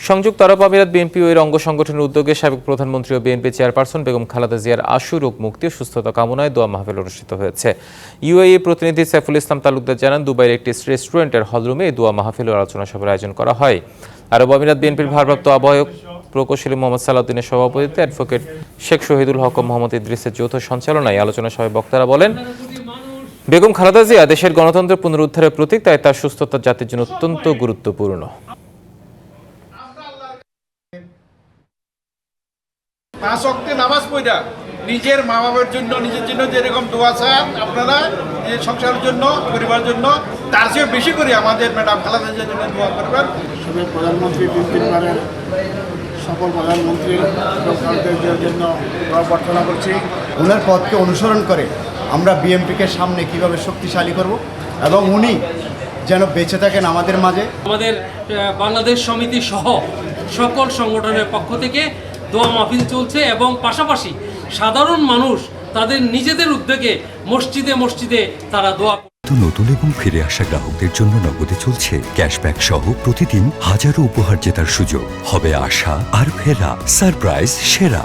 সংযুক্ত আরব আমিরাত বিএনপি ও এর অঙ্গ সংগঠনের উদ্যোগে সাবেক প্রধানমন্ত্রী ও বিএনপি চেয়ারপারসন বেগম খালেদা জিয়ার আশু রোগ মুক্তি ও সুস্থতা কামনায় দোয়া মাহফিল অনুষ্ঠিত হয়েছে। ইউএই প্রতিনিধি সাইফুল ইসলাম তালুকদার জানান, দুবাইয়ের একটি রেস্টুরেন্টের হলরুমে এই দোয়া মাহফিল ও আলোচনা সভার আয়োজন করা হয়। আরব আমিরাত বিএনপির ভারপ্রাপ্ত আহ্বায়ক প্রকৌশলী মোহাম্মদ সালাউদ্দিনের সভাপতিত্বে অ্যাডভোকেট শেখ শহীদুল হক ও মোহাম্মদ ইদ্রিসের যৌথ সঞ্চালনায় আলোচনা সভায় বক্তারা বলেন, বেগম খালেদা জিয়া দেশের গণতন্ত্র পুনরুদ্ধারের প্রতীক, তাই তার সুস্থতা জাতির জন্য অত্যন্ত গুরুত্বপূর্ণ। পাঁচ ওয়াক্তে নামাজ পড়া নিজের মা বাবার জন্য, নিজের জন্য যেরকম দোয়া চান আপনারা নিজের সংসারের জন্য, পরিবারের জন্য, তার চেয়ে বেশি করে আমাদের ম্যাডাম খালেদা জিয়ার জন্য দোয়া করবেন। সাবেক প্রধানমন্ত্রী তিনবারের সফল প্রধানমন্ত্রী খালেদা জিয়ার জন্য দোয়া প্রার্থনা করছি। ওনার পথকে অনুসরণ করে আমরা বিএনপিকে সামনে কিভাবে শক্তিশালী করব এবং উনি যেন বেঁচে থাকেন আমাদের মাঝে। আমাদের বাংলাদেশ সমিতি সহ সকল সংগঠনের পক্ষ থেকে দোয়া মাহফিল চলছে এবং পাশাপাশি সাধারণ মানুষ তাদের নিজেদের উদ্যোগে মসজিদে মসজিদে তারা দোয়া। নতুন এবং ফিরে আসা গ্রাহকদের জন্য নগদে চলছে ক্যাশব্যাক সহ প্রতিদিন হাজারো উপহার জেতার সুযোগ। হবে আশা আর ফেরা সারপ্রাইজ সেরা।